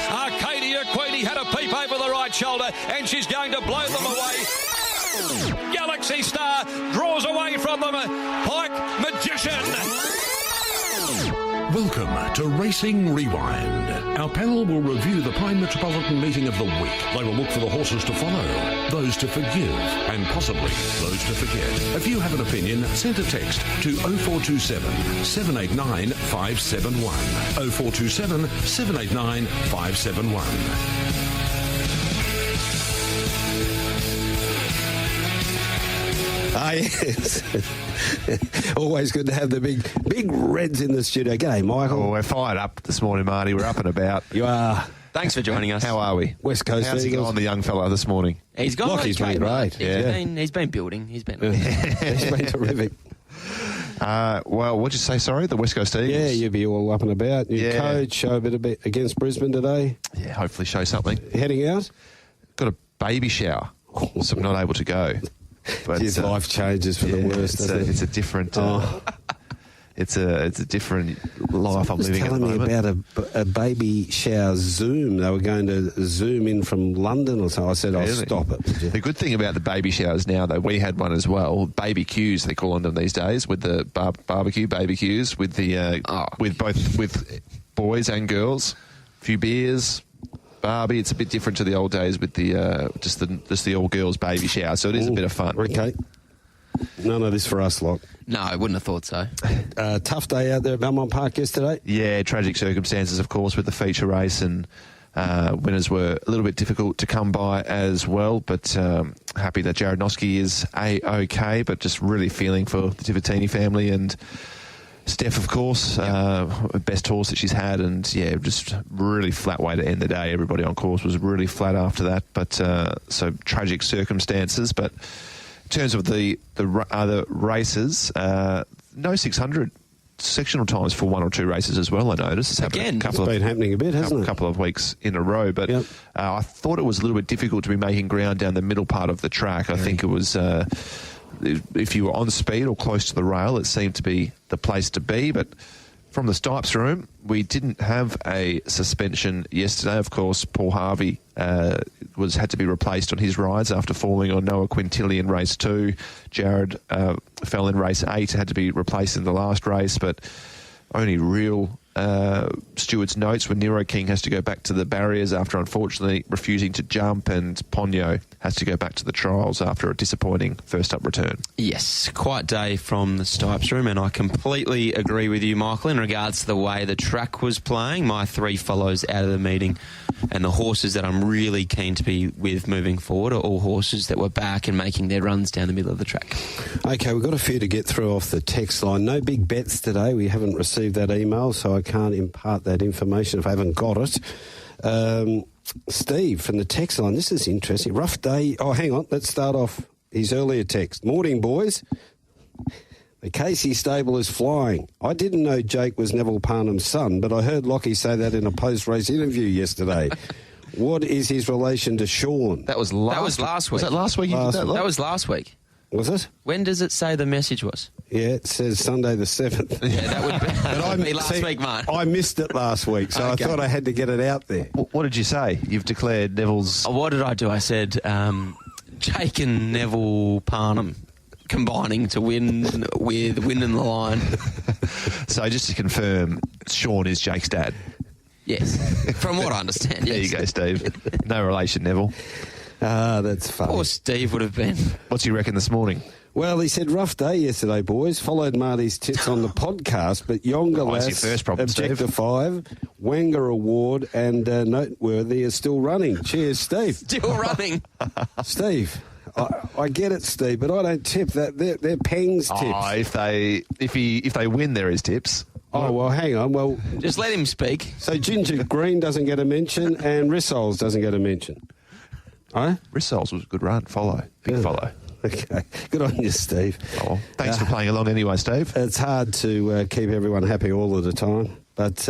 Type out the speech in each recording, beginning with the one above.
Arcadia Queenie had a peep over the right shoulder, and she's going to blow them away. Galaxy Star draws away from them. Pike Magician. Welcome to Racing Rewind. Our panel will review the Prime Metropolitan meeting of the week. They will look for the horses to follow, those to forgive, and possibly those to forget. If you have an opinion, send a text to 0427 789 571. 0427 789 571. Ah, yes. Always good to have the big Reds in the studio. G'day, Michael. Oh, we're fired up this morning, Marty. We're up and about. You are. Thanks for joining us. How are we? West Coast How's he Eagles. gone, the young fella, this morning? He's gone Lochie's been great. He's been building. He's been He's been terrific. Well, what'd you say, sorry? The West Coast Eagles? Yeah, you'll be all up and about. New coach, show a bit against Brisbane today. Yeah, hopefully show something. Heading out? Got a baby shower, so I'm not able to go. But His life changes for the worst, doesn't it? It's a different... It's a different life I'm living at the moment. Telling me about a baby shower Zoom. They were going to Zoom in from London or so. I said, I'll stop it. The good thing about the baby showers now, though, we had one as well. Baby Qs, they call them these days, with the barbecue, baby Qs, with the with boys and girls, a few beers, Barbie. It's a bit different to the old days with the just the all girls baby shower. So it is a bit of fun. Okay. None of this for us, lot. No, I wouldn't have thought so. Tough day out there at Belmont Park yesterday. Yeah, tragic circumstances, of course, with the feature race, and winners were a little bit difficult to come by as well. But happy that Jared Noski is A-OK, but just really feeling for the Tivatini family and Steph, of course, best horse that she's had, and yeah, just really flat way to end the day. Everybody on course was really flat after that, but so tragic circumstances. But in terms of the other races, no 600 sectional times for one or two races as well, I noticed. It's been happening a bit, hasn't it? A couple of weeks in a row, but I thought it was a little bit difficult to be making ground down the middle part of the track. I think it was... if you were on speed or close to the rail, it seemed to be the place to be. But from the Stipes room, we didn't have a suspension yesterday. Of course, Paul Harvey had to be replaced on his rides after falling on Noah Quintilli in race 2. Jared fell in race 8, had to be replaced in the last race, but only real Stewart's notes when Nero King has to go back to the barriers after unfortunately refusing to jump, and Ponyo has to go back to the trials after a disappointing first up return. Yes, quiet day from the Stipes room, and I completely agree with you, Michael, in regards to the way the track was playing. My 3 follows out of the meeting, and the horses that I'm really keen to be with moving forward are all horses that were back and making their runs down the middle of the track. Okay, we've got a few to get through off the text line. No big bets today. We haven't received that email, so I can't impart that information if I haven't got it. Steve from the text line, this is interesting. Rough day. Oh, hang on. Let's start off his earlier text. Morning, boys. The Casey stable is flying. I didn't know Jake was Neville Parnham's son, but I heard Lochie say that in a post-race interview yesterday. What is his relation to Sean? That was last week. Was that last week? That was last week. Was it? When does it say the message was? Yeah, it says Sunday the 7th. Yeah, that would be last week, mate. I missed it last week, so I thought I had to get it out there. What did you say? You've declared Neville's... What did I do? I said Jake and Neville Parnham combining to win with winning the line. So just to confirm, Sean is Jake's dad? Yes, from what I understand, yes. There you go, Steve. No relation, Neville. Ah, that's funny. Poor Steve would have been. What's he reckon this morning? Well, he said rough day yesterday, boys. Followed Marty's tips on the podcast, but Yonga Lass, your first problem, Objector 5, Wenger Award, and Noteworthy is still running. Cheers, Steve. Still running. Steve, I get it, Steve, but I don't tip that. They're Peng's tips. Oh, if they win, there is tips. Oh, well, hang on. Well, just let him speak. So Ginger Green doesn't get a mention, and Rissoles doesn't get a mention. Right? Rissoles was a good run. Big follow. Okay. Good on you, Steve. Oh, thanks for playing along anyway, Steve. It's hard to keep everyone happy all of the time, but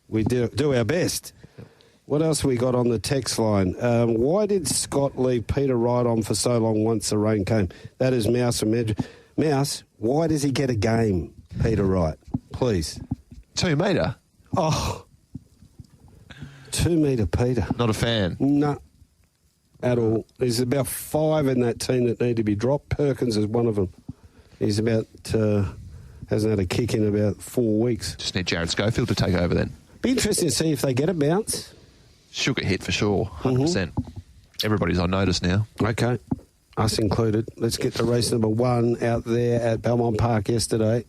we do our best. What else we got on the text line? Why did Scott leave Peter Wright on for so long once the rain came? That is Mouse and Medj. Mouse, why does he get a game, Peter Wright? Please. 2 metre. Oh. 2 metre Peter. Not a fan. No, at all. There's about 5 in that team that need to be dropped. Perkins is one of them. He's about, hasn't had a kick in about 4 weeks. Just need Jared Schofield to take over then. Be interesting to see if they get a bounce. Sugar hit for sure, 100%. Everybody's on notice now. Okay, us included. Let's get to race number 1 out there at Belmont Park yesterday.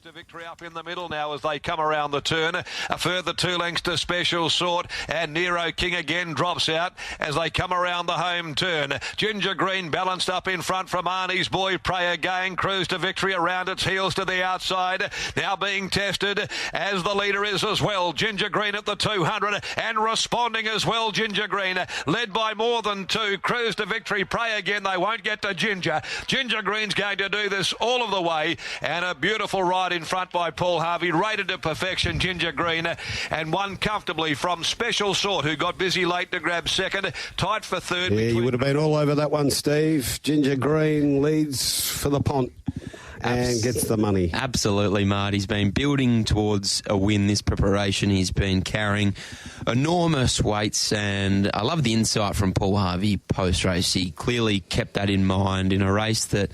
To victory up in the middle now as they come around the turn. A further 2 lengths to Special Sort, and Nero King again drops out as they come around the home turn. Ginger Green balanced up in front from Arnie's Boy. Pray Again cruise to victory around its heels to the outside. Now being tested as the leader is as well. Ginger Green at the 200 and responding as well. Ginger Green led by more than 2. Cruise to victory. Pray Again. They won't get to Ginger. Ginger Green's going to do this all of the way, and a beautiful ride in front by Paul Harvey, rated to perfection, Ginger Green, and won comfortably from Special Sort, who got busy late to grab second, tight for third. Yeah, you would have been all over that one, Steve. Ginger Green leads for the pont and gets the money. Absolutely, Marty's been building towards a win this preparation. He's been carrying enormous weights, and I love the insight from Paul Harvey post-race. He clearly kept that in mind in a race that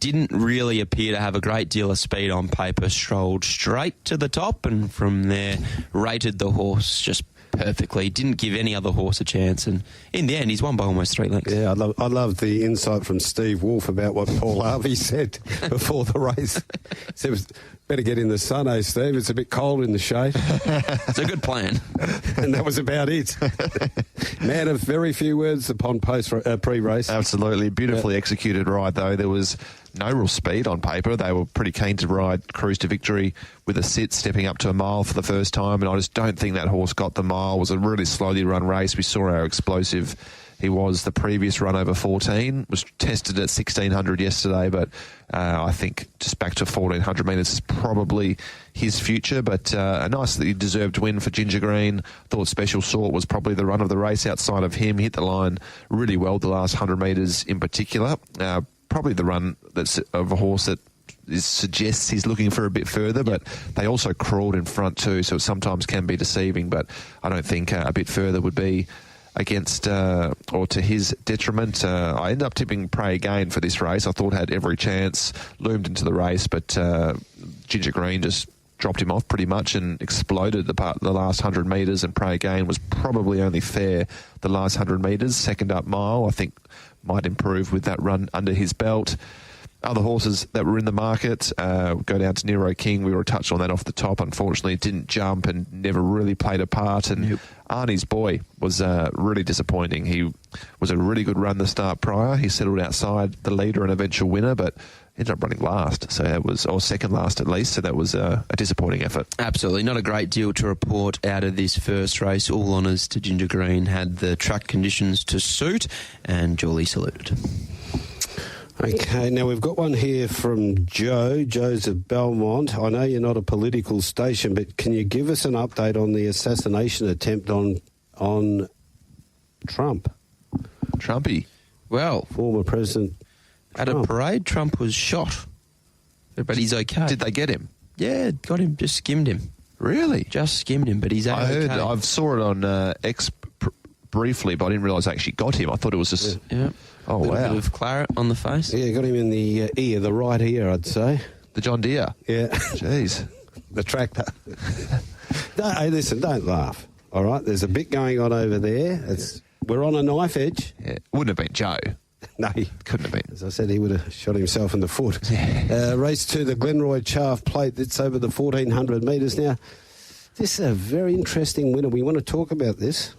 didn't really appear to have a great deal of speed on paper, strolled straight to the top, and from there rated the horse just perfectly. Didn't give any other horse a chance, and in the end he's won by almost 3 lengths. Yeah, I love the insight from Steve Wolf about what Paul Harvey said before the race. He said, better get in the sun, eh, Steve? It's a bit cold in the shade. It's a good plan. And that was about it. Man of very few words upon pre-race. Absolutely. Beautifully executed ride, though. There was no real speed on paper. They were pretty keen to ride Cruise to Victory with a sit, stepping up to a mile for the first time, and I just don't think that horse got the mile. It was a really slowly run race. We saw how explosive he was the previous run over 14. Was tested at 1,600 yesterday, but I think just back to 1,400 metres is probably his future. But a nicely deserved win for Ginger Green. Thought Special Sort was probably the run of the race outside of him. Hit the line really well the last 100 metres in particular. Probably the run that's of a horse that suggests he's looking for a bit further, but they also crawled in front too, so it sometimes can be deceiving, but I don't think a bit further would be against or to his detriment. I ended up tipping Pray Again for this race. I thought had every chance, loomed into the race, but Ginger Green just dropped him off pretty much and exploded the last 100 metres, and Pray Again was probably only fair the last 100 metres. Second up mile, I think, might improve with that run under his belt. Other horses that were in the market, go down to Nero King. We were touched on that off the top. Unfortunately, it didn't jump and never really played a part. And Arnie's Boy was really disappointing. He was a really good run the start prior. He settled outside the leader and eventual winner, but ended up running last. So it was, or second last at least. So that was a disappointing effort. Absolutely. Not a great deal to report out of this first race. All honours to Ginger Green. Had the track conditions to suit and duly saluted. Okay, now we've got one here from Joe. Joe's at Belmont. I know you're not a political station, but can you give us an update on the assassination attempt on Trump? Trumpy. Well, former President Trump. At a parade, Trump was shot, but he's okay. Did they get him? Yeah, got him, just skimmed him. Really? Just skimmed him, but he's okay. I saw it on X briefly, but I didn't realise I actually got him. I thought it was just... Yeah. Oh, wow. A bit of claret on the face. Yeah, got him in the ear, the right ear, I'd say. The John Deere? Yeah. Jeez. The tractor. Hey, listen, don't laugh, all right? There's a bit going on over there. We're on a knife edge. Yeah. Wouldn't have been Joe. No, he couldn't have been. As I said, he would have shot himself in the foot. Yeah. Race 2, the Glenroy Chaff Plate. That's over the 1,400 metres now. This is a very interesting winner. We want to talk about this.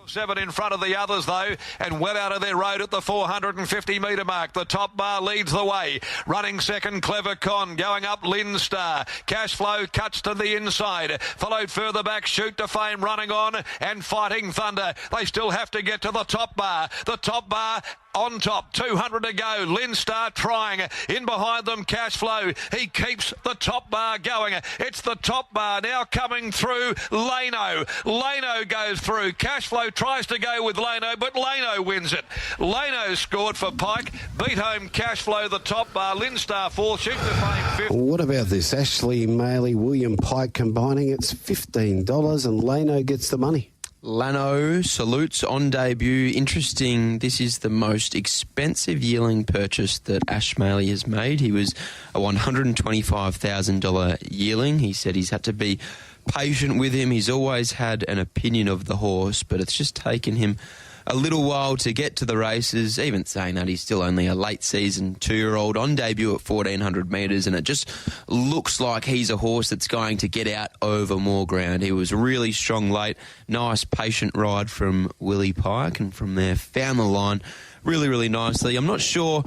7 in front of the others, though, and well out of their road at the 450-metre mark. The top bar leads the way. Running second, Clever Con. Going up, Lynn Star. Cashflow cuts to the inside. Followed further back, Shoot to Fame running on, and Fighting Thunder. They still have to get to the top bar. The top bar on top. 200 to go. Linstar trying. In behind them, Cashflow. He keeps the top bar going. It's the top bar now coming through. Lano goes through. Cashflow tries to go with Lano, but Lano wins it. Lano scored for Pike. Beat home Cashflow, the top bar. Linstar fourth. Sheep to Fame fifth. What about this? Ashley Maley, William Pike combining. It's $15 and Lano gets the money. Lano salutes on debut. Interesting, this is the most expensive yearling purchase that Ash Maley has made. He was a $125,000 yearling. He said he's had to be patient with him. He's always had an opinion of the horse, but it's just taken him a little while to get to the races. Even saying that, he's still only a late season 2-year-old on debut at 1,400 metres, and it just looks like he's a horse that's going to get out over more ground. He was really strong late. Nice patient ride from Willie Pike, and from there found the line really, really nicely. I'm not sure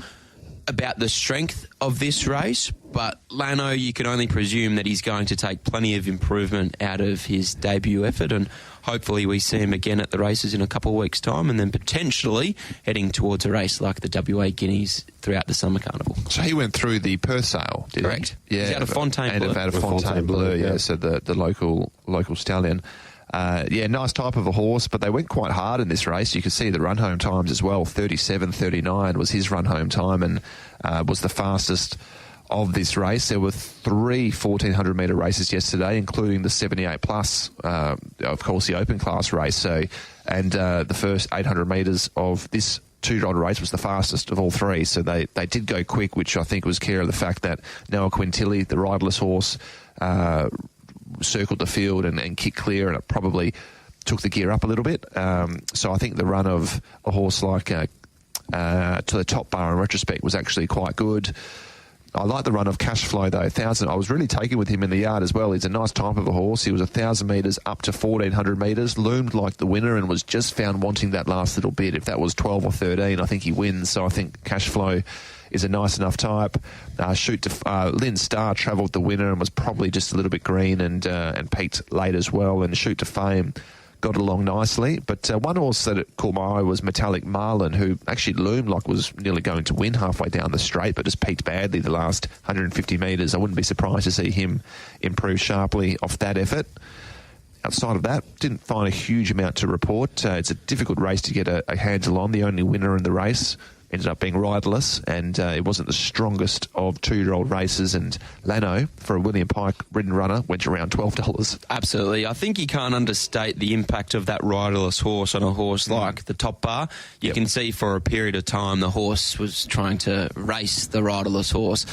about the strength of this race, but Lano, you can only presume that he's going to take plenty of improvement out of his debut effort, and hopefully we see him again at the races in a couple of weeks' time, and then potentially heading towards a race like the WA Guineas throughout the summer carnival. So he went through the Perth sale, did Correct. he? Yeah, he's had a Fontainebleau. And had a Fontainebleau, yeah. So the local stallion. Nice type of a horse, but they went quite hard in this race. You could see the run home times as well. 37.39 was his run home time, and was the fastest of this race. There were 3 1,400 metre races yesterday, including the 78 plus, of course, the open class race. The first 800 metres of this 2-year-old race was the fastest of all 3. So they did go quick, which I think was care of the fact that Noah Quintilly, the riderless horse, circled the field and kicked clear, and it probably took the gear up a little bit. So I think the run of a horse like to the top bar in retrospect was actually quite good. I like the run of Cashflow though. 1,000. I was really taken with him in the yard as well. He's a nice type of a horse. He was 1,000 metres up to 1,400 metres, loomed like the winner, and was just found wanting that last little bit. If that was 12 or 13, I think he wins. So I think Cashflow is a nice enough type. Lynn Starr travelled the winner and was probably just a little bit green and peaked late as well. And Shoot to Fame got along nicely. But one horse that caught my eye was Metallic Marlin, who actually loomed like was nearly going to win halfway down the straight, but just peaked badly the last 150 metres. I wouldn't be surprised to see him improve sharply off that effort. Outside of that, didn't find a huge amount to report. It's a difficult race to get a handle on. The only winner in the race ended up being riderless, and it wasn't the strongest of 2-year-old races. And Lano, for a William Pike ridden runner, went around $12. Absolutely. I think you can't understate the impact of that riderless horse on a horse like the top bar. You can see for a period of time the horse was trying to race the riderless horse.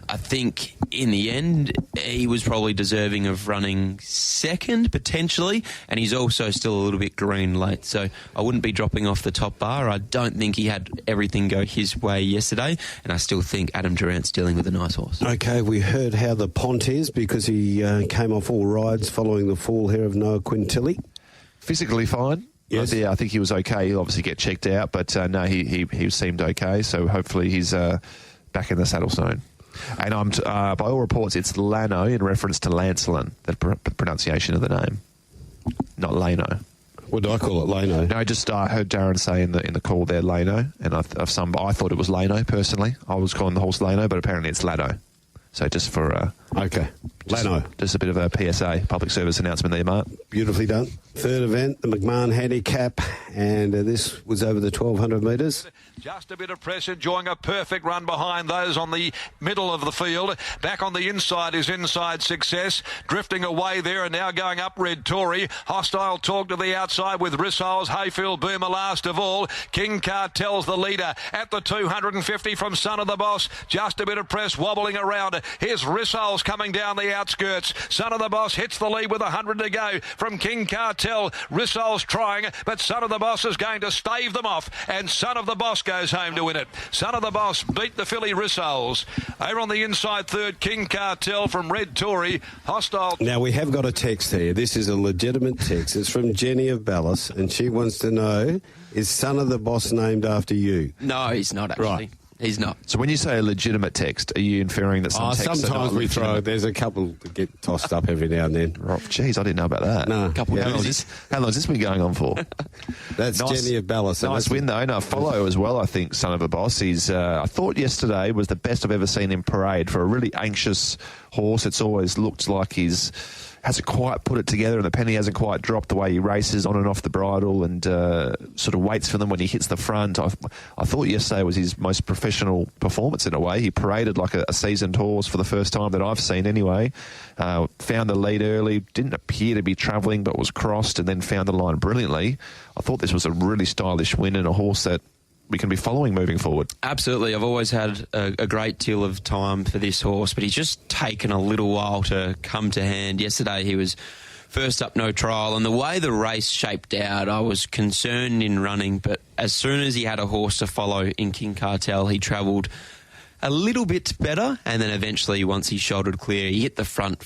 I think in the end he was probably deserving of running second potentially, and he's also still a little bit green late, so I wouldn't be dropping off the top bar. I don't think he had everything go his way yesterday, and I still think Adam Durant's dealing with a nice horse. Okay, we heard how the Pont is because he came off all rides following the fall here of Noah Quintilly. Physically fine. Yes. Yeah, I think he was okay. He'll obviously get checked out, but no, he seemed okay, so hopefully he's back in the saddle soon. And by all reports, it's Lano in reference to Lancelin, the pronunciation of the name, not Lano. What do I call it, Lano? No, just I heard Darren say in the call there Lano, and I thought it was Lano personally. I was calling the horse Lano, but apparently it's Lano. So just for okay, Lano. Just a bit of a PSA, public service announcement there, Mark. Beautifully done. Third event, the McMahon Handicap, and this was over the 1,200 metres. Just a bit of press, enjoying a perfect run behind those on the middle of the field. Back on the inside is Inside Success. Drifting away there and now going up Red Tory. Hostile Talk to the outside with Rissoles, Hayfield, Boomer last of all. King Cartel's the leader at the 250 from Son of the Boss. Just a bit of press wobbling around. Here's Rissoles coming down the outskirts. Son of the Boss hits the lead with 100 to go from King Cartel. Rissoles trying, but Son of the Boss is going to stave them off, and Son of the Boss goes home to win it. Son of the Boss beat the filly Rissoles. Over on the inside third, King Cartel from Red Tory. Hostile. Now, we have got a text here. This is a legitimate text. It's from Jenny of Ballas, and she wants to know, is Son of the Boss named after you? No, he's not actually. Right. He's not. So when you say a legitimate text, are you inferring that some texts are not sometimes we legitimate? throw. There's a couple that get tossed up every now and then. Oh, geez, I didn't know about that. No. How long has this been going on for? That's Jenny of Ballast. Nice win, though. No, follow as well, I think, son of a boss. He's, I thought yesterday was the best I've ever seen in parade for a really anxious horse. It's always looked like he's hasn't quite put it together and the penny hasn't quite dropped the way he races on and off the bridle and sort of waits for them when he hits the front. I thought yesterday was his most professional performance in a way. He paraded like a seasoned horse for the first time that I've seen anyway. Found the lead early, didn't appear to be travelling but was crossed and then found the line brilliantly. I thought this was a really stylish win and a horse that we can be following moving forward. Absolutely. I've always had a great deal of time for this horse, but he's just taken a little while to come to hand. Yesterday he was first up, no trial, and the way the race shaped out, I was concerned in running, but as soon as he had a horse to follow in King Cartel, he travelled a little bit better, and then eventually once he shouldered clear, he hit the front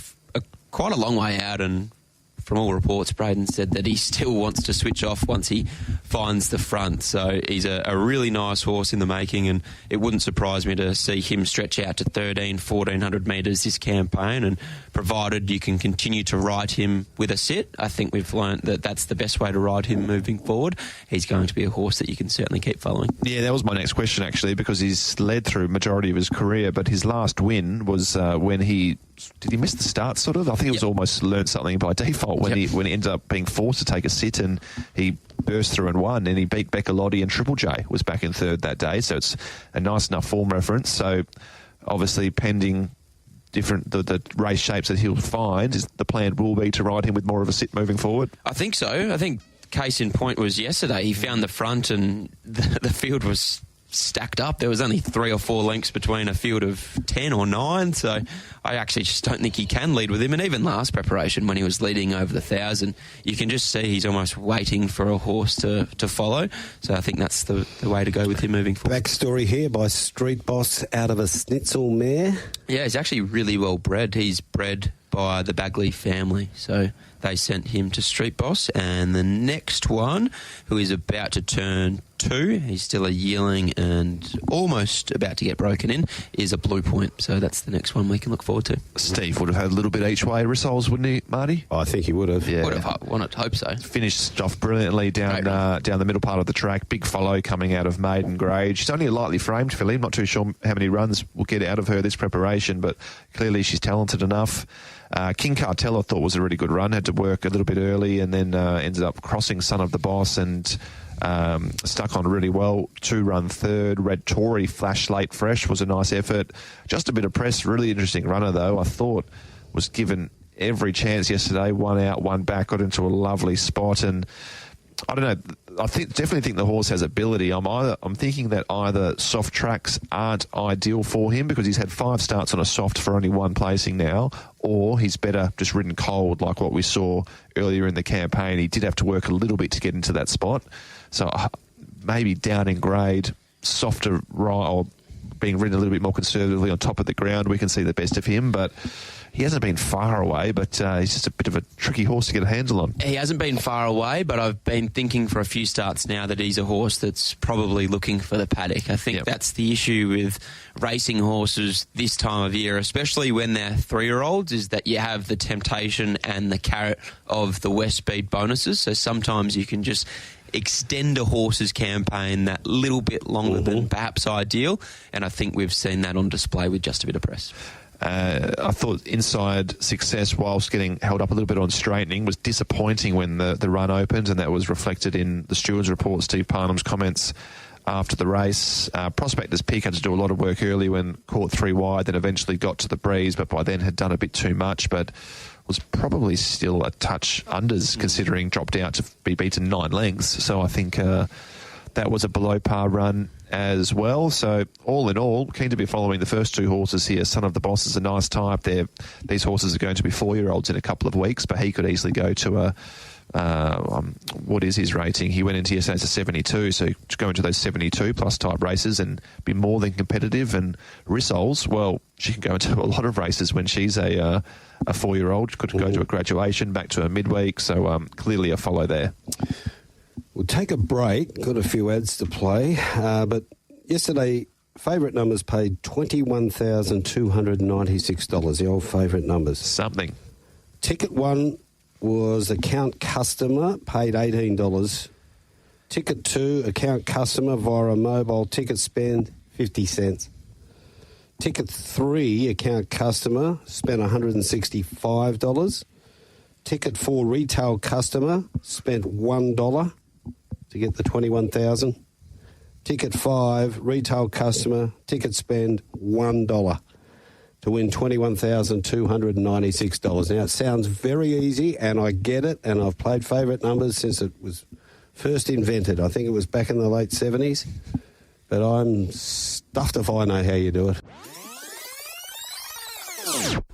quite a long way out, and from all reports, Braden said that he still wants to switch off once he finds the front. So he's a really nice horse in the making, and it wouldn't surprise me to see him stretch out to 1,400 metres this campaign. And provided you can continue to ride him with a sit, I think we've learnt that that's the best way to ride him moving forward. He's going to be a horse that you can certainly keep following. Yeah, that was my next question, actually, because he's led through majority of his career, but his last win was when he... Did he miss the start, sort of? I think it was almost learned something by default when he ended up being forced to take a sit and he burst through and won, and he beat Beccalotti, and Triple J was back in third that day, so it's a nice enough form reference. So obviously pending the race shapes that he'll find, the plan will be to ride him with more of a sit moving forward? I think so. I think case in point was yesterday. He found the front and the field was stacked up. There was only 3 or 4 lengths between a field of 10 or 9, so I actually just don't think he can lead with him. And even last preparation when he was leading over the 1,000, you can just see he's almost waiting for a horse to follow. So I think that's the way to go with him moving forward. Backstory here by Street Boss out of a Schnitzel mare. Yeah, he's actually really well bred. He's bred by the Bagley family, so they sent him to Street Boss. And the next one, who is about to turn 2, he's still a yearling and almost about to get broken in, is a Blue Point. So that's the next one we can look forward to. Steve would have had a little bit each way rissoles, wouldn't he, Marty? I think he would have. Yeah. Would have wanted to hope so. Finished off brilliantly down the middle part of the track. Big follow coming out of Maiden Grade. She's only a lightly framed filly. I'm not too sure how many runs we'll get out of her this preparation, but clearly she's talented enough. King Cartel, I thought, was a really good run. Had to work a little bit early and then ended up crossing Son of the Boss and stuck on really well. 2-run third. Red Tory flashed late fresh, was a nice effort. Just a bit of press. Really interesting runner, though. I thought was given every chance yesterday. 1 out, 1 back. Got into a lovely spot. And I don't know. I definitely think the horse has ability. I'm thinking that either soft tracks aren't ideal for him because he's had 5 starts on a soft for only 1 placing now, or he's better just ridden cold like what we saw earlier in the campaign. He did have to work a little bit to get into that spot. So maybe down in grade, softer or being ridden a little bit more conservatively on top of the ground, we can see the best of him, but he hasn't been far away, but he's just a bit of a tricky horse to get a handle on. He hasn't been far away, but I've been thinking for a few starts now that he's a horse that's probably looking for the paddock. I think that's the issue with racing horses this time of year, especially when they're 3-year-olds, is that you have the temptation and the carrot of the West Speed bonuses. So sometimes you can just extend a horse's campaign that little bit longer than perhaps ideal, and I think we've seen that on display with just a bit of press. I thought Inside Success, whilst getting held up a little bit on straightening, was disappointing when the run opened, and that was reflected in the steward's report, Steve Parnham's comments after the race. Prospector's Pick had to do a lot of work early when caught 3 wide, then eventually got to the breeze, but by then had done a bit too much, but was probably still a touch unders considering dropped out to be beaten 9 lengths. So I think that was a below par run as well. So all in all, keen to be following the first 2 horses here. Son of the Boss is a nice type. These horses are going to be 4-year-olds in a couple of weeks, but he could easily go to what is his rating? He went into yesterday as a 72, so to go into those 72 plus type races and be more than competitive. And Rissoles, well, she can go into a lot of races when she's a 4-year-old. Could go to a graduation, back to a midweek, so clearly a follow there. We'll take a break. Got a few ads to play, but yesterday Favourite numbers paid $21,296, the old favourite numbers. Something. Ticket 1 was account customer, paid $18. Ticket 2, account customer via a mobile ticket spend, 50 cents. Ticket 3, account customer, spent $165. Ticket 4, retail customer, spent $1 to get the 21,000. Ticket 5, retail customer, ticket spend $1 to win $21,296. Now, it sounds very easy, and I get it, and I've played favourite numbers since it was first invented. I think it was back in the late 70s, but I'm stuffed if I know how you do it.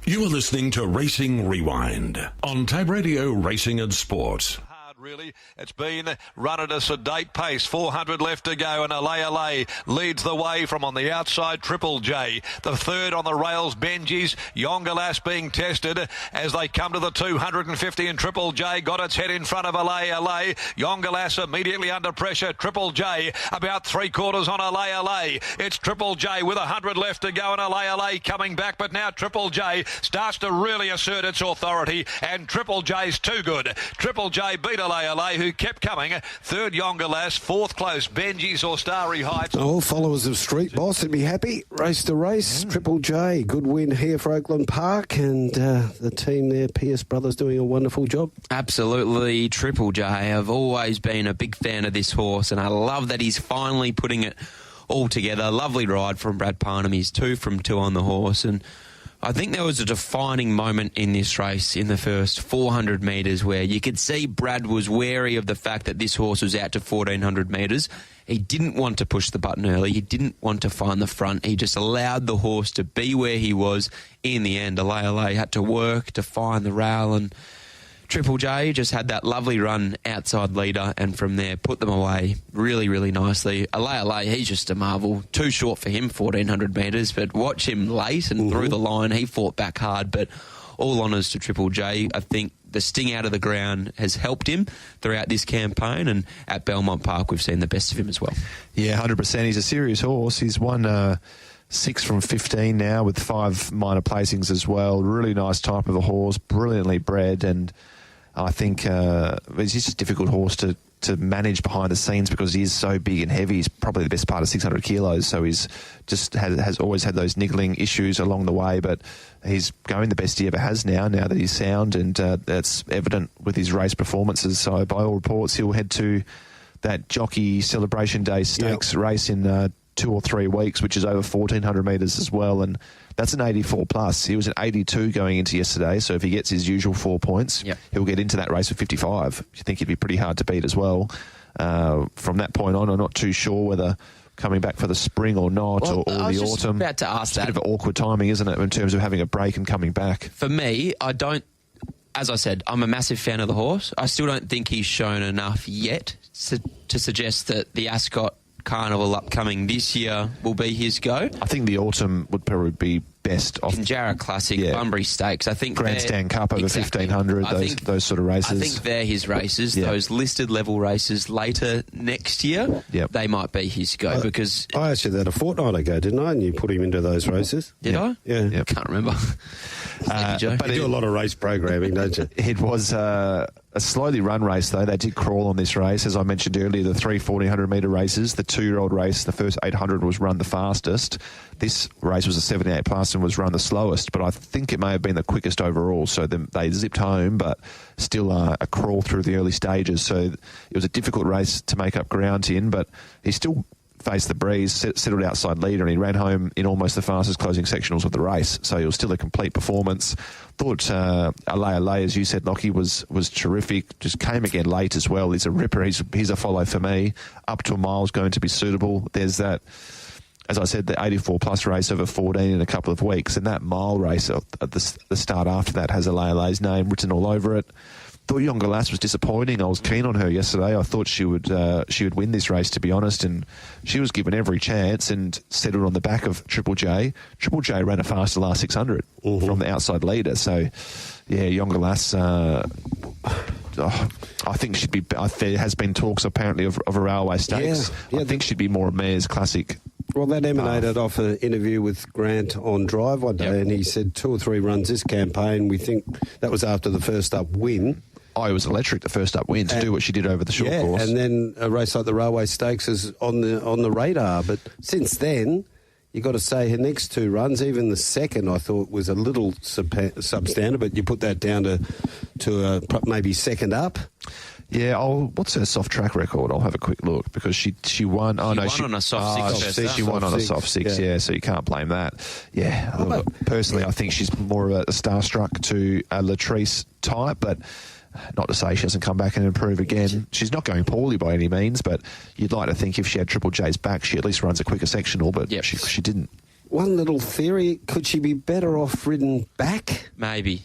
You are listening to Racing Rewind on Tab Radio Racing and Sport. Really, it's been run at a sedate pace. 400 left to go, and Alay leads the way from on the outside. Triple J, the third on the rails. Benji's Yongalas being tested as they come to the 250, and Triple J got its head in front of Alay. Yongalas immediately under pressure. Triple J about 3/4 on Alay. It's Triple J with 100 left to go, and Alay coming back, but now Triple J starts to really assert its authority, and Triple J's too good. Triple J beat Alay, who kept coming. Third, Yongalas. Fourth, close, Benji's or Starry Heights. All followers of Street Boss would be happy. Race to race. Triple J, good win here for Oakland Park, and the team there, Pierce Brothers, doing a wonderful job. Absolutely, Triple J. I've always been a big fan of this horse, and I love that he's finally putting it all together. Lovely ride from Brad Parnham. He's 2 from 2 on the horse, and I think there was a defining moment in this race in the first 400 metres where you could see Brad was wary of the fact that this horse was out to 1,400 metres. He didn't want to push the button early. He didn't want to find the front. He just allowed the horse to be where he was. In the end, Alay had to work to find the rail, and Triple J just had that lovely run outside leader, and from there put them away really, really nicely. Alay, he's just a marvel. Too short for him, 1,400 metres, but watch him late and through the line. He fought back hard, but all honours to Triple J. I think the sting out of the ground has helped him throughout this campaign, and at Belmont Park we've seen the best of him as well. Yeah, 100%. He's a serious horse. He's won 6 from 15 now with 5 minor placings as well. Really nice type of a horse, brilliantly bred, and I think he's just a difficult horse to manage behind the scenes because he is so big and heavy. He's probably the best part of 600 kilos, so he's just has always had those niggling issues along the way, but he's going the best he ever has now that he's sound, and that's evident with his race performances. So by all reports, he'll head to that Jockey Celebration Day Stakes race in 2 or 3 weeks, which is over 1,400 metres as well, and that's an 84 plus. He was an 82 going into yesterday, so if he gets his usual 4 points, he'll get into that race with 55. You think he'd be pretty hard to beat as well. From that point on, I'm not too sure whether coming back for the spring or not, or the autumn. About to ask that. It's a bit of awkward timing, isn't it, in terms of having a break and coming back? For me, as I said, I'm a massive fan of the horse. I still don't think he's shown enough yet to suggest that the Ascot Carnival upcoming this year will be his go. I think the autumn would probably be best off. Kinjara Classic, Bunbury Stakes. I think Grandstand Cup over 1,500, those sort of races. I think they're his races. Those listed level races later next year, they might be his go because I asked you that a fortnight ago, didn't I? And you put him into those races. Did I? Yeah. Can't remember. But you do a lot of race programming, don't you? It was a slowly run race, though. They did crawl on this race. As I mentioned earlier, the 3 1,400-metre races, the 2-year-old race, the first 800 was run the fastest. This race was a 78 plus and was run the slowest, but I think it may have been the quickest overall. So they zipped home, but still a crawl through the early stages. So it was a difficult race to make up ground in, but he still faced the breeze, settled outside leader, and he ran home in almost the fastest closing sectionals of the race. So it was still a complete performance. Thought Alay, as you said, Lochie, was terrific. Just came again late as well. He's a ripper. He's a follow for me. Up to a mile is going to be suitable. There's that, as I said, the 84 plus race over 14 in a couple of weeks, and that mile race at the start after that has Alay's name written all over it. Thought Yongalas was disappointing. I was keen on her yesterday. I thought she would win this race, to be honest, and she was given every chance and settled on the back of Triple J. Triple J ran a faster last 600 from the outside leader. So, yeah, Yongalas, I think she'd be. There has been talks apparently of a railway stakes. I think she'd be more a Mayor's Classic Well, that emanated off an interview with Grant on Drive one day, and he said 2 or 3 runs this campaign. We think that was after the first up win. It was electric, the first up win, to do what she did over the short course. And then a race like the Railway Stakes is on the radar. But since then, you got to say her next 2 runs, even the second, I thought was a little substandard, but you put that down to maybe second up. Yeah, what's her soft track record? I'll have a quick look, because she won. She won on a soft 6. She won on a soft 6, so you can't blame that. Yeah, personally, I think she's more of a starstruck to a Latrice type, but not to say she doesn't come back and improve again. She's not going poorly by any means, but you'd like to think if she had Triple J's back, she at least runs a quicker sectional, but she didn't. One little theory, could she be better off ridden back? Maybe.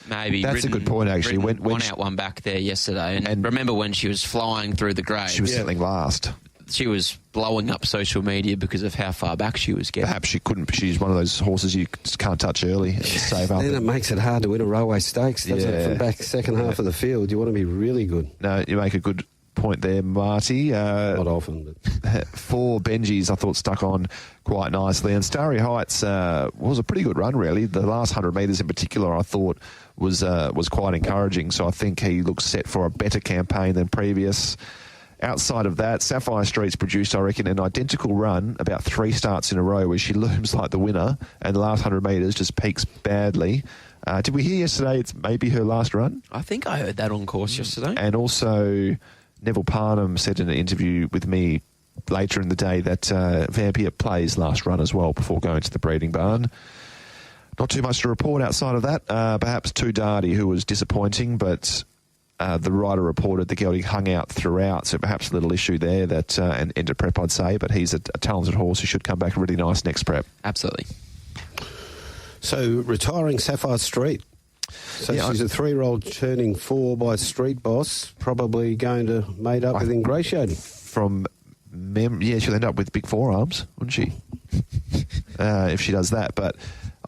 That's a good point, actually. One out, one back there yesterday. And remember when she was flying through the grade? She was settling last. She was blowing up social media because of how far back she was getting. Perhaps she couldn't. She's one of those horses you just can't touch early and save up. Then it makes it hard to win a Railway Stakes, doesn't it? From back second half of the field, you want to be really good. No, you make a good point there, Marty. Not often, but 4 Benjis I thought stuck on quite nicely, and Starry Heights was a pretty good run, really. The last 100 metres in particular, I thought was quite encouraging. So I think he looks set for a better campaign than previous. Outside of that, Sapphire Street's produced, I reckon, an identical run about 3 starts in a row where she looms like the winner, and the last 100 metres just peaks badly. Did we hear yesterday it's maybe her last run? I think I heard that on course yesterday. And also, Neville Parnham said in an interview with me later in the day that Vampire plays last run as well before going to the breeding barn. Not too much to report outside of that. Perhaps Too Darty, who was disappointing, but the rider reported the gelding hung out throughout, so perhaps a little issue there that and into prep, I'd say, but he's a talented horse who should come back really nice next prep. Absolutely. So, retiring Sapphire Street. So she's a 3-year-old turning 4 by Street Boss, probably going to mate up with Ingratiating. From she'll end up with big forearms, wouldn't she? If she does that, but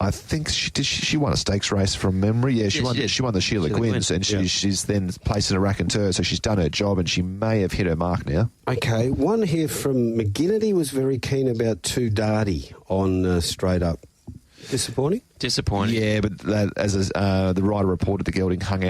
I think she won a stakes race from memory. Yeah, she won the Sheila Gwynns, and she's then placed in a raconteur, so she's done her job, and she may have hit her mark now. Okay, one here from McGinnity was very keen about Too Darty on Straight Up. Disappointing? Disappointing. Yeah, but the rider reported the gelding hung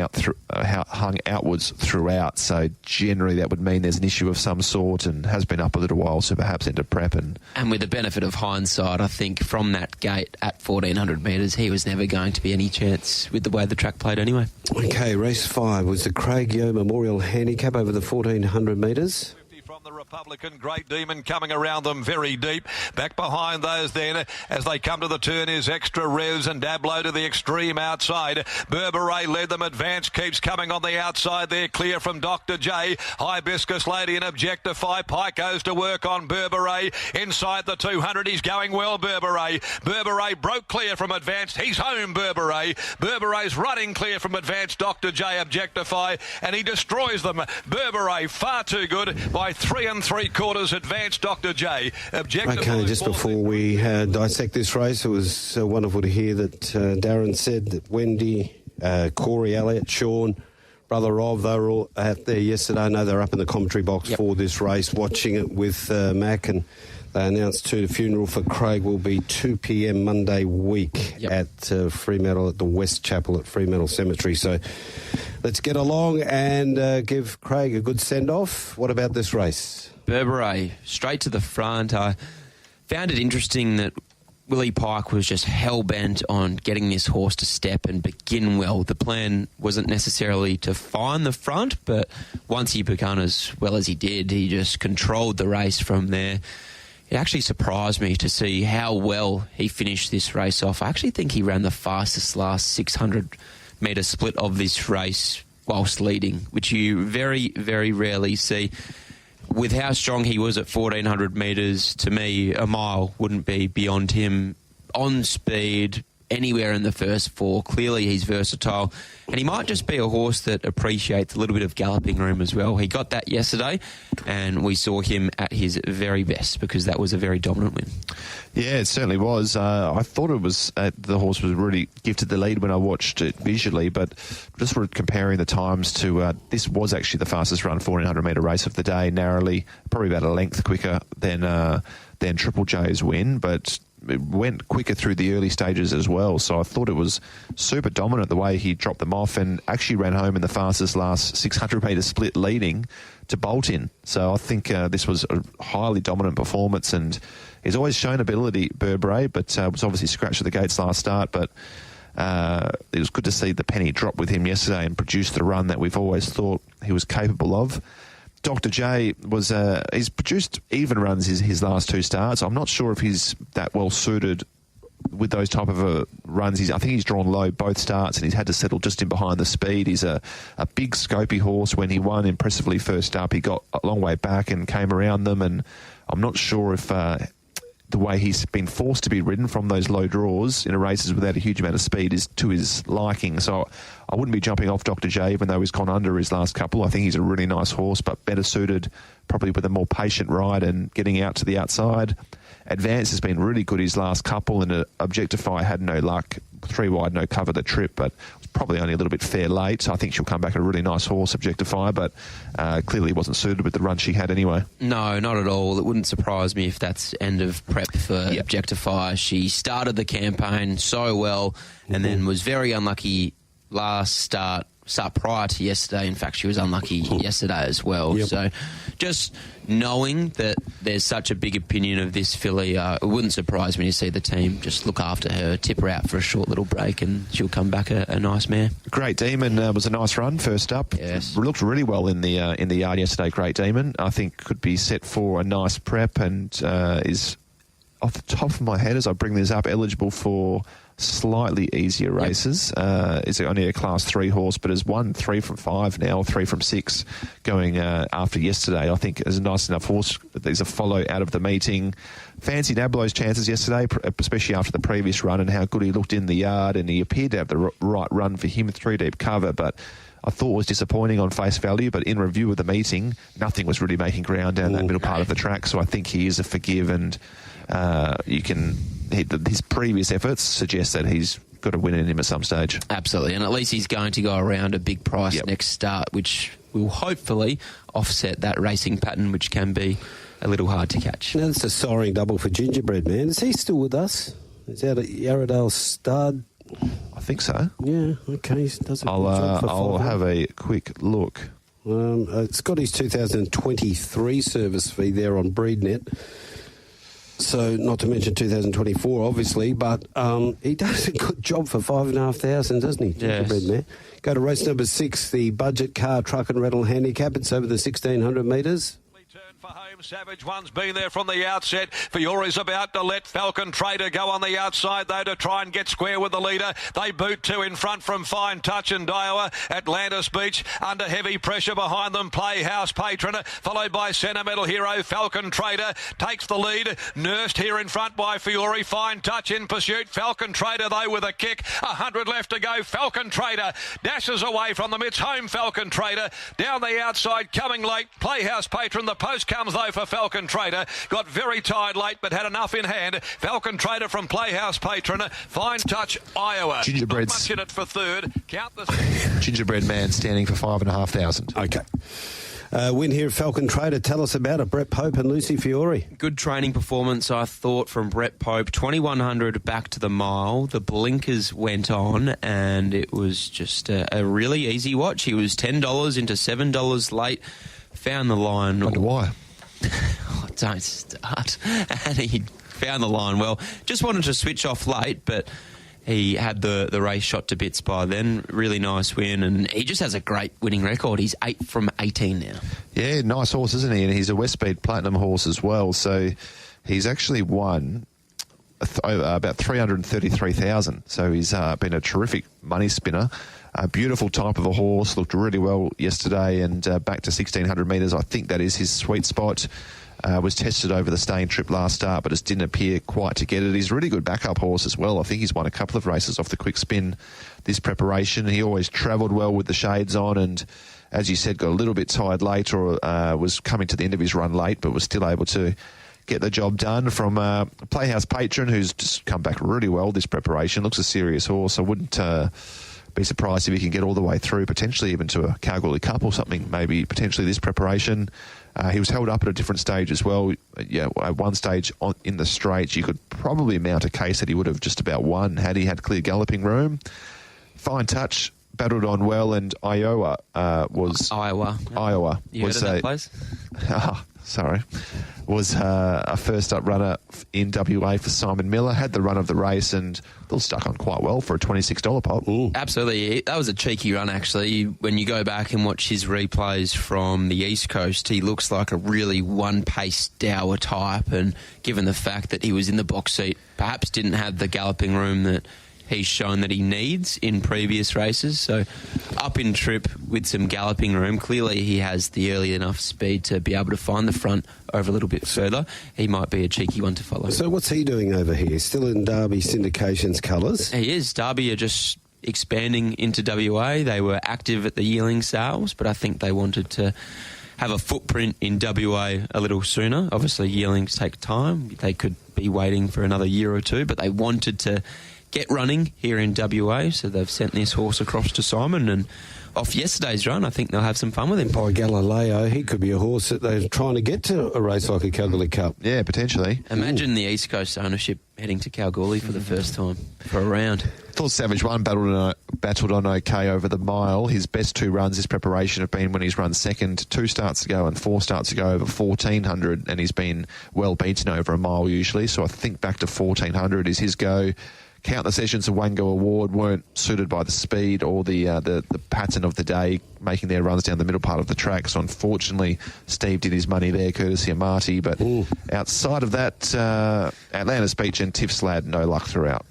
outwards throughout, so generally that would mean there's an issue of some sort and has been up a little while, so perhaps into prep. And with the benefit of hindsight, I think from that gate at 1,400 metres, he was never going to be any chance with the way the track played anyway. Okay, race 5 was the Craig Yo Memorial Handicap over the 1,400 metres. From the Republican, Great Demon coming around them very deep. Back behind those then, as they come to the turn, is Extra Revs and Dablo to the extreme outside. Burberry led them. Advance keeps coming on the outside there, clear from Dr. J. Hibiscus Lady and Objectify. Pike goes to work on Burberry. Inside the 200, he's going well, Burberry. Burberry broke clear from Advance. He's home, Burberry. Burberry's running clear from Advance, Dr. J. Objectify, and he destroys them. Burberry far too good by 3 3¾ Advance, Dr. J. Okay, just before we dissect this race, it was wonderful to hear that Darren said that Wendy, Corey Elliott, Sean, brother Rob, they were all out there yesterday. I know they're up in the commentary box for this race, watching it with Mac, and they announced too the funeral for Craig will be 2 p.m. Monday week at Fremantle, at the West Chapel at Fremantle Cemetery. So let's get along and give Craig a good send-off. What about this race? Burberry, straight to the front. I found it interesting that Willie Pike was just hell-bent on getting this horse to step and begin well. The plan wasn't necessarily to find the front, but once he began as well as he did, he just controlled the race from there. It actually surprised me to see how well he finished this race off. I actually think he ran the fastest last 600-metre split of this race whilst leading, which you very, very rarely see. With how strong he was at 1,400 metres, to me, a mile wouldn't be beyond him. On speed, anywhere in the first 4. Clearly, he's versatile. And he might just be a horse that appreciates a little bit of galloping room as well. He got that yesterday, and we saw him at his very best because that was a very dominant win. Yeah, it certainly was. I thought it was the horse was really gifted the lead when I watched it visually, but just for comparing the times to this was actually the fastest run 1400-metre race of the day, narrowly, probably about a length quicker than Triple J's win, but it went quicker through the early stages as well. So I thought it was super dominant the way he dropped them off and actually ran home in the fastest last 600-metre split leading to bolt in. So I think this was a highly dominant performance, and he's always shown ability, Burberry, but was obviously scratched at the gates last start. But it was good to see the penny drop with him yesterday and produce the run that we've always thought he was capable of. Dr. J was he's produced even runs his last 2 starts. I'm not sure if he's that well suited with those type of runs. I think he's drawn low both starts, and he's had to settle just in behind the speed. He's a big scopy horse. When he won impressively first up, he got a long way back and came around them, and I'm not sure if the way he's been forced to be ridden from those low draws in races without a huge amount of speed is to his liking. So I wouldn't be jumping off Dr. J, even though he's gone under his last couple. I think he's a really nice horse, but better suited probably with a more patient ride and getting out to the outside. Advance has been really good his last couple, and Objectify had no luck. 3 wide, no cover the trip, but was probably only a little bit fair late. So I think she'll come back a really nice horse, Objectify, but clearly wasn't suited with the run she had anyway. No, not at all. It wouldn't surprise me if that's end of prep for Objectify. She started the campaign so well and then was very unlucky last start prior to yesterday. In fact, she was unlucky yesterday as well. Yep. So just knowing that there's such a big opinion of this filly, it wouldn't surprise me to see the team just look after her, tip her out for a short little break, and she'll come back a nice mare. Great Demon was a nice run first up. Yes. Looked really well in the yard yesterday, Great Demon. I think could be set for a nice prep and is, off the top of my head as I bring this up, eligible for slightly easier races. Is only a Class 3 horse, but has won 3 from 5 now, 3 from 6 going after yesterday. I think is a nice enough horse. There's a follow out of the meeting. Fancied Ablo's chances yesterday, especially after the previous run and how good he looked in the yard, and he appeared to have the right run for him, 3 deep cover, but I thought was disappointing on face value, but in review of the meeting, nothing was really making ground down that middle part of the track, so I think he is a forgive, and his previous efforts suggest that he's got a win in him at some stage. Absolutely, and at least he's going to go around a big price next start, which will hopefully offset that racing pattern, which can be a little hard to catch. Now, that's a soaring double for Gingerbread Man. Is he still with us? Is out at Yarradale Stud? I think so. Yeah, okay. I'll have a quick look. It's got his 2023 service fee there on BreedNet. So, not to mention 2024, obviously, but he does a good job for 5,500, doesn't he? Gingerbread Man. Go to race number 6, the budget car truck and rattle handicap. It's over the 1,600 metres. Turn for home. Savage One's been there from the outset. Fiore's about to let Falcon Trader go on the outside, though, to try and get square with the leader. They boot 2 in front from Fine Touch and Daiwa. Atlantis Beach under heavy pressure behind them. Playhouse Patron, followed by Sentimental Hero. Falcon Trader takes the lead. Nursed here in front by Fiore. Fine Touch in pursuit. Falcon Trader, though, with a kick. 100 left to go. Falcon Trader dashes away from them. It's home Falcon Trader. Down the outside, coming late. Playhouse Patron, the post comes though for Falcon Trader. Got very tired late, but had enough in hand. Falcon Trader from Playhouse Patron. Fine Touch, Iowa. Gingerbread's much in it for third. Count the Gingerbread Man standing for 5,500. Okay. Win here, Falcon Trader. Tell us about it. Brett Pope and Lucy Fiore. Good training performance, I thought, from Brett Pope. 2,100 back to the mile. The blinkers went on, and it was just a really easy watch. He was $10 into $7 late. Found the line. Wonder why. Oh, don't start. And he found the line well. Just wanted to switch off late, but he had the race shot to bits by then. Really nice win, and he just has a great winning record. He's 8 from 18 now. Yeah, nice horse, isn't he? And he's a Westspeed Platinum horse as well, so he's actually won about 333,000. So he's been a terrific money spinner. A beautiful type of a horse, looked really well yesterday, and back to 1,600 metres. I think that is his sweet spot. Was tested over the staying trip last start, but just didn't appear quite to get it. He's a really good backup horse as well. I think he's won a couple of races off the quick spin this preparation. He always travelled well with the shades on, and as you said, got a little bit tired late, or was coming to the end of his run late, but was still able to get the job done. From Playhouse Patron, who's just come back really well this preparation. Looks a serious horse. I wouldn't be surprised if he can get all the way through, potentially even to a Kalgoorlie Cup or something, maybe potentially this preparation. He was held up at a different stage as well. Yeah, at one stage in the straight, you could probably mount a case that he would have just about won had he had clear galloping room. Fine touch, battled on well, and Iowa. You heard of that place? Sorry. Was a first-up runner in WA for Simon Miller. Had the run of the race and still stuck on quite well for a $26 pop. Ooh. Absolutely. That was a cheeky run, actually. When you go back and watch his replays from the East Coast, he looks like a really one-pace dour type, and given the fact that he was in the box seat, perhaps didn't have the galloping room that he's shown that he needs in previous races. So up in trip with some galloping room. Clearly he has the early enough speed to be able to find the front over a little bit further. He might be a cheeky one to follow. So what's he doing over here? Still in Derby Syndication's colours? He is. Derby are just expanding into WA. They were active at the yearling sales, but I think they wanted to have a footprint in WA a little sooner. Obviously yearlings take time. They could be waiting for another year or two, but they wanted to get running here in WA, so they've sent this horse across to Simon, and off yesterday's run, I think they'll have some fun with him. By Galileo, he could be a horse that they're trying to get to a race like a Kalgoorlie Cup. Yeah, potentially. Imagine the East Coast ownership heading to Kalgoorlie for the first time for a round. Thought Savage One battled on okay over the mile. His best two runs this preparation have been when he's run second 2 starts ago and 4 starts ago over 1,400, and he's been well beaten over a mile usually, so I think back to 1,400 is his go. Countless Sessions of Wango Award weren't suited by the speed or the pattern of the day, making their runs down the middle part of the track. So unfortunately, Steve did his money there, courtesy of Marty. But outside of that, Atlantis Beach and Tiff Slad, no luck throughout.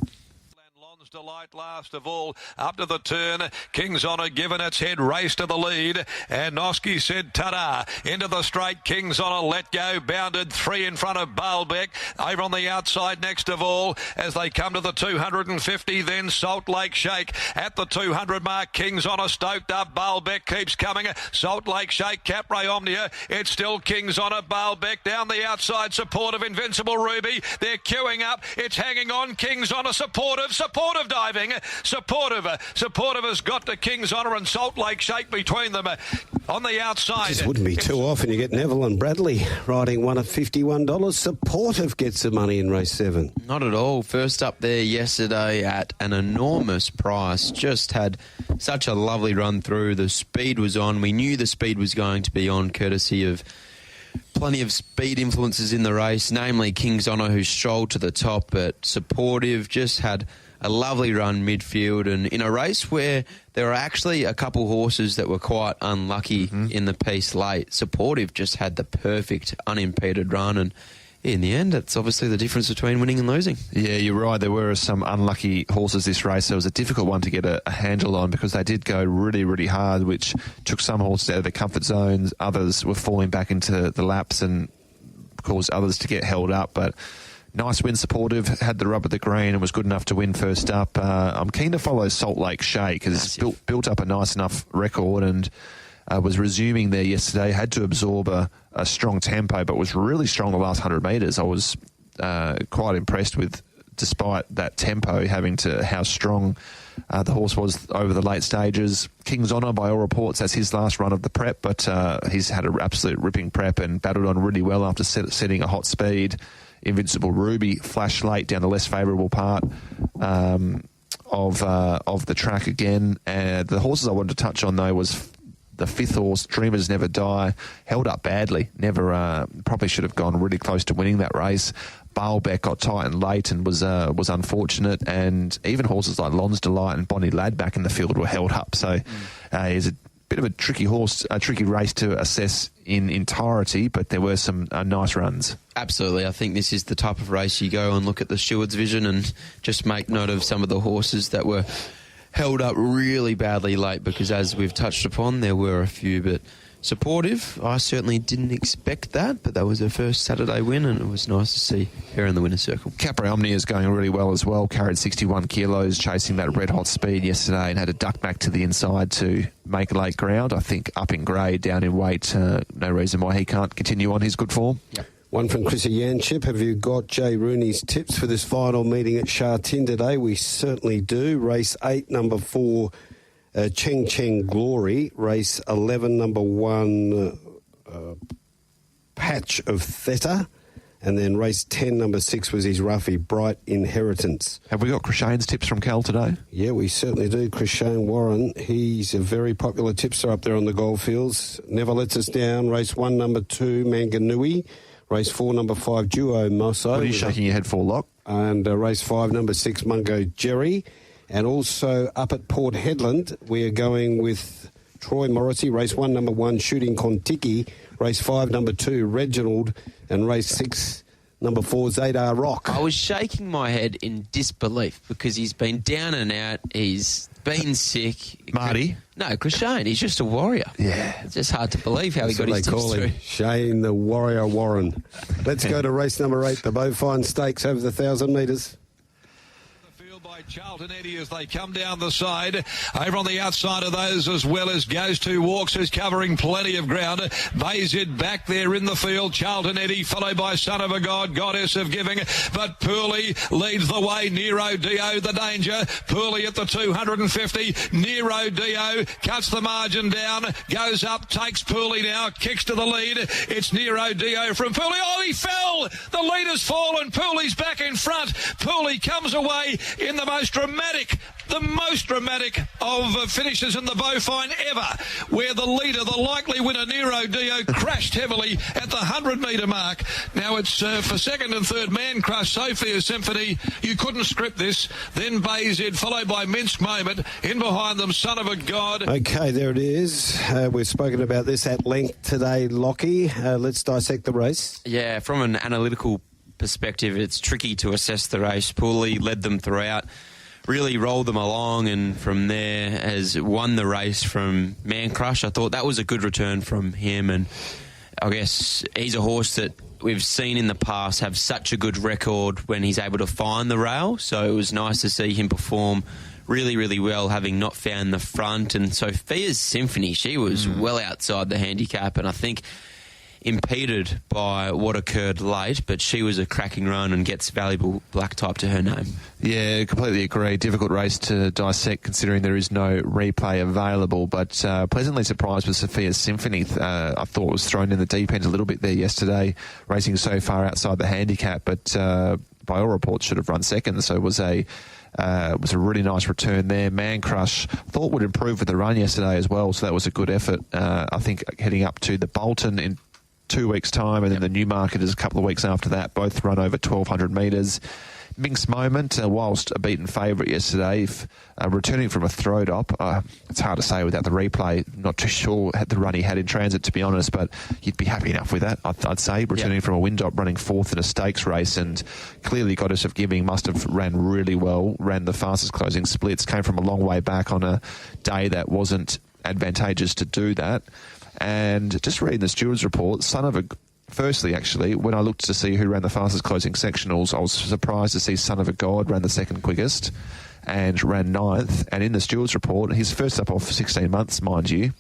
Delight last of all, up to the turn. King's Honour given its head race to the lead, and Noski said ta-da. Into the straight, King's Honour let go, bounded 3 in front of Baalbeck. Over on the outside next of all, as they come to the 250, then Salt Lake Shake at the 200 mark. King's Honour stoked up, Baalbeck keeps coming. Salt Lake Shake, Capri Omnia, it's still King's Honour, Baalbeck down the outside, support of Invincible Ruby. They're queuing up, it's hanging on. King's Honour, supportive diving. Supportive has got the King's Honour and Salt Lake Shake between them on the outside. This wouldn't be too often. You get Neville and Bradley riding one at $51. Supportive gets the money in race 7. Not at all. First up there yesterday at an enormous price. Just had such a lovely run through. The speed was on. We knew the speed was going to be on, courtesy of plenty of speed influences in the race, namely King's Honour, who strolled to the top, but Supportive just had a lovely run midfield, and in a race where there are actually a couple horses that were quite unlucky in the piece late. Supportive just had the perfect unimpeded run, and in the end, that's obviously the difference between winning and losing. Yeah, you're right. There were some unlucky horses this race. It was a difficult one to get a handle on because they did go really, really hard, which took some horses out of their comfort zones. Others were falling back into the laps and caused others to get held up, but nice win. Supportive had the rub at the green and was good enough to win first up. I'm keen to follow Salt Lake Shake because it's built up a nice enough record and was resuming there yesterday. Had to absorb a strong tempo, but was really strong the last 100 metres. I was quite impressed with, despite that tempo, how strong the horse was over the late stages. King's Honour, by all reports, that's his last run of the prep, but he's had an absolute ripping prep and battled on really well after setting a hot speed. Invincible Ruby flashed late down the less favourable part of the track again. The horses I wanted to touch on, though, was the 5th horse, Dreamers Never Die, held up badly. Probably should have gone really close to winning that race. Baalbeck got tightened late and was unfortunate, and even horses like Lon's Delight and Bonnie Ladd back in the field were held up. So he's a bit of a tricky horse, a tricky race to assess in entirety, but there were some nice runs. Absolutely. I think this is the type of race you go and look at the steward's vision and just make note of some of the horses that were held up really badly late because, as we've touched upon, there were a few, but supportive. I certainly didn't expect that, but that was her first Saturday win, and it was nice to see her in the winner's circle. Capri Omnia is going really well as well. Carried 61 kilos, chasing that red-hot speed yesterday, and had a duck back to the inside to make late ground. I think up in grade, down in weight, no reason why he can't continue on his good form. Yep. One from Chrissy Yanchip. Have you got Jay Rooney's tips for this final meeting at Sha Tin today? We certainly do. Race 8, number 4, Cheng Cheng Glory. Race 11, number 1, Patch of Theta. And then race 10, number 6 was his roughie, Bright Inheritance. Have we got Krishane's tips from Cal today? Yeah, we certainly do. Krishane Warren, he's a very popular tipster up there on the goldfields. Never lets us down. Race 1, number 2, Manganui. Race 4, number 5, Duo Mosso. What are you shaking your head for, Lock? And race 5, number 6, Mungo Jerry. And also up at Port Hedland, we are going with Troy Morrissey. Race 1, number 1, Shooting Kontiki. Race 5, number 2, Reginald. And race 6, number 4, Zadar Rock. I was shaking my head in disbelief because he's been down and out. He's been sick. Marty? No, Krishane. He's just a warrior. Yeah. It's just hard to believe how he got his tips through. Shane the Warrior Warren. Let's go to race number 8, the Beaufine Stakes over the 1,000 metres. By Charlton Eddy as they come down the side. Over on the outside of those as well as Goes Two Walks, who's covering plenty of ground. Bayzid back there in the field. Charlton Eddy followed by Son of a God, Goddess of Giving. But Pooley leads the way. Nero Dio, the danger. Pooley at the 250. Nero Dio cuts the margin down. Goes up, takes Pooley now. Kicks to the lead. It's Nero Dio from Pooley. Oh, he fell. The leader's fallen. Pooley's back in front. Pooley comes away in the most dramatic of finishes in the Beaufine ever, where the leader, the likely winner, Nero Dio, crashed heavily at the 100-metre mark. Now it's for second and third, Man Crush, Sophia Symphony. You couldn't script this. Then Bayzid, followed by Minsk Moment. In behind them, Son of a God. Okay, there it is. We've spoken about this at length today, Lockie. Let's dissect the race. Yeah, from an analytical perspective, it's tricky to assess the race. Pooley led them throughout, really rolled them along, and from there has won the race from Man Crush. I thought that was a good return from him, and I guess he's a horse that we've seen in the past have such a good record when he's able to find the rail, so it was nice to see him perform really, really well, having not found the front. And Sophia's Symphony, she was well outside the handicap, and I think impeded by what occurred late, but she was a cracking run and gets valuable black type to her name. Yeah, completely agree. Difficult race to dissect considering there is no replay available, but pleasantly surprised with Sophia's Symphony. I thought was thrown in the deep end a little bit there yesterday, racing so far outside the handicap, but by all reports should have run second, so it was a really nice return there. Man Crush thought would improve with the run yesterday as well, so that was a good effort. I think heading up to the Bolton in 2 weeks' time, and then the Newmarket is a couple of weeks after that. Both run over 1,200 metres. Minx Moment, whilst a beaten favourite yesterday, returning from a throat op. It's hard to say without the replay. Not too sure the run he had in transit, to be honest, but you'd be happy enough with that, I'd say. Returning from a wind op, running fourth in a stakes race, and clearly Goddess of Giving must have ran really well, ran the fastest closing splits, came from a long way back on a day that wasn't advantageous to do that. And just reading the steward's report, firstly, actually, when I looked to see who ran the fastest closing sectionals, I was surprised to see Son of a God ran the second quickest and ran ninth. And in the steward's report, his first up off 16 months, mind you,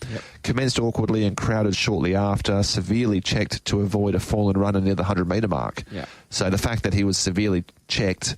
commenced awkwardly and crowded shortly after, severely checked to avoid a fallen runner near the 100-metre mark. Yeah. So the fact that he was severely checked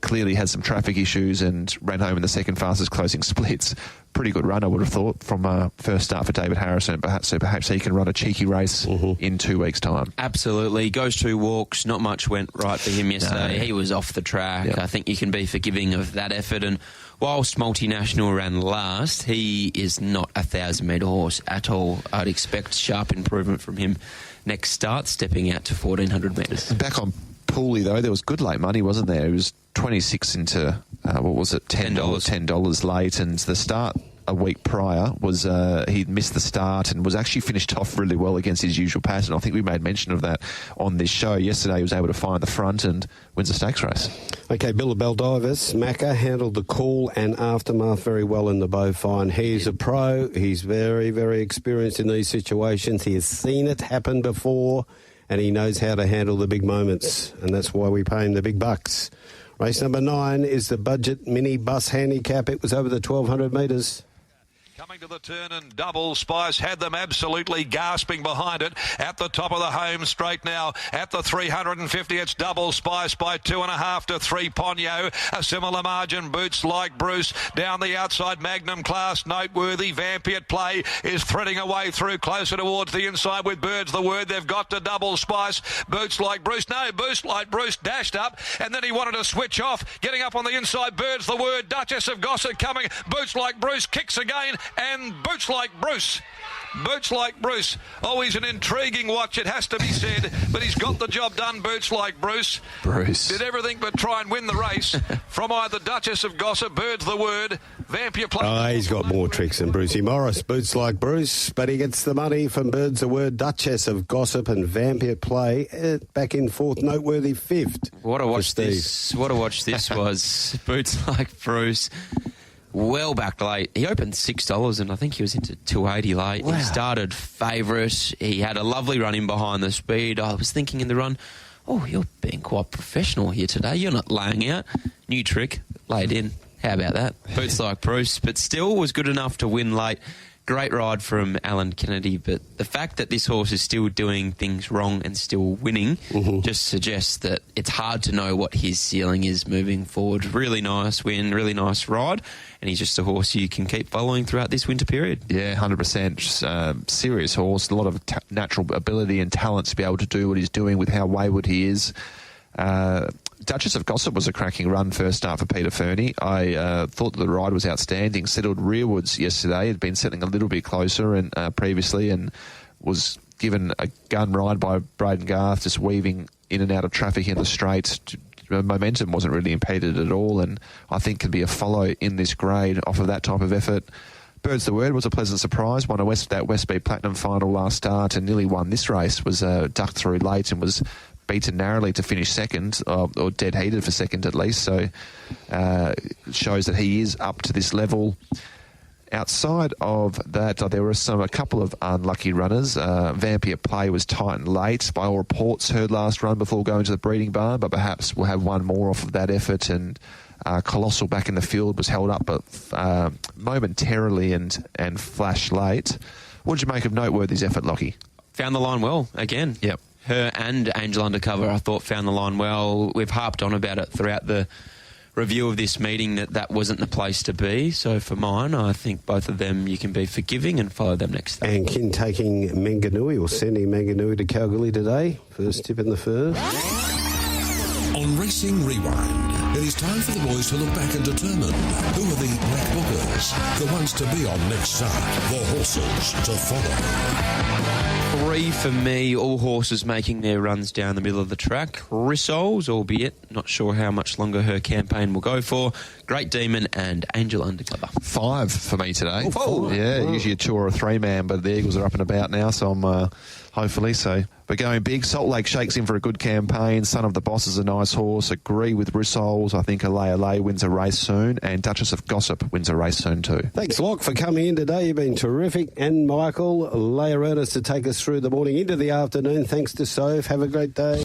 clearly has some traffic issues and ran home in the second fastest closing splits. Pretty good run, I would have thought, from first start for David Harrison. Perhaps he can run a cheeky race in 2 weeks' time. Absolutely. Goes 2 walks. Not much went right for him yesterday. No. He was off the track. Yep. I think you can be forgiving of that effort. And whilst Multinational ran last, he is not a 1,000-metre horse at all. I'd expect sharp improvement from him next start, stepping out to 1,400 metres. Back on Pooley, though, there was good late money, wasn't there? It was 26 into, $10 late, and the start a week prior was he'd missed the start and was actually finished off really well against his usual pattern. I think we made mention of that on this show. Yesterday he was able to find the front and wins a stakes race. Okay, Billabel Divers, Macca handled the call and aftermath very well in the Beaufine. He's a pro. He's very, very experienced in these situations. He has seen it happen before and he knows how to handle the big moments, and that's why we pay him the big bucks. Race number 9 is the budget mini bus handicap. It was over the 1,200 metres. Coming to the turn, and Double Spice had them absolutely gasping behind it at the top of the home straight now. At the 350, it's Double Spice by 2.5 to 3 Ponyo. A similar margin, Boots Like Bruce. Down the outside, Magnum Class, Noteworthy. Vampy at Play is threading away through closer towards the inside with Birds the Word. They've got to Double Spice. Boots Like Bruce. No, Boots Like Bruce dashed up, and then he wanted to switch off. Getting up on the inside, Birds the Word. Duchess of Gossip coming. Boots Like Bruce kicks again. And Boots Like Bruce. Boots Like Bruce. Always an intriguing watch, it has to be said, but he's got the job done, Boots Like Bruce. Did everything but try and win the race from either Duchess of Gossip, Birds the Word, Vampire Play. Oh, he's got more tricks than Brucey Morris. Boots Like Bruce, but he gets the money from Birds the Word, Duchess of Gossip and Vampire Play. Back in 4th, Noteworthy 5th. What a watch this was. Boots Like Bruce. Well back late. He opened $6 and I think he was into 280 late. Wow. He started favourite. He had a lovely run in behind the speed. I was thinking in the run, oh, you're being quite professional here today. You're not laying out. New trick, laid in. How about that? Boots Like Bruce, but still was good enough to win late. Great ride from Alan Kennedy, but the fact that this horse is still doing things wrong and still winning just suggests that it's hard to know what his ceiling is moving forward. Really nice win, really nice ride, and he's just a horse you can keep following throughout this winter period. Yeah, 100%. Serious horse, a lot of natural ability and talent to be able to do what he's doing with how wayward he is. Duchess of Gossip was a cracking run first start for Peter Fernie. I thought the ride was outstanding. Settled rearwards yesterday. Had been settling a little bit closer and previously, and was given a gun ride by Braden Garth, just weaving in and out of traffic in the straight. Momentum wasn't really impeded at all, and I think can be a follow in this grade off of that type of effort. Birds the Word was a pleasant surprise. Won that Westbeat Platinum final last start and nearly won this race. Was ducked through late and was beaten narrowly to finish second, or dead heated for second at least, so shows that he is up to this level. Outside of that, there were a couple of unlucky runners. Vampire Play was tight and late, by all reports, her last run before going to the breeding barn, but perhaps we'll have one more off of that effort, and Colossal back in the field was held up but momentarily and flashed late. What did you make of Noteworthy's effort, Lockie? Found the line well, again. Yep. Her and Angel Undercover, I thought, found the line well. We've harped on about it throughout the review of this meeting that wasn't the place to be. So for mine, I think both of them you can be forgiving and follow them next time. And Kin taking Manganui, or sending Manganui to Kalgoorlie today. First tip in the first. On Racing Rewind, it is time for the boys to look back and determine who are the black bookers, the ones to be on next start, the horses to follow. 3 for me, all horses making their runs down the middle of the track. Rissoles, albeit not sure how much longer her campaign will go for. Great Demon and Angel Undercover. 5 for me today. Oh, yeah, usually a 2 or a 3 man, but the Eagles are up and about now, so I'm hopefully so. We're going big. Salt Lake Shakes in for a good campaign. Son of the Boss is a nice horse. Agree with Rissoles. I think Alay wins a race soon, and Duchess of Gossip wins a race soon too. Thanks, Locke, for coming in today. You've been terrific. And Michael, lay around us to take us through the morning into the afternoon. Thanks to Soph. Have a great day.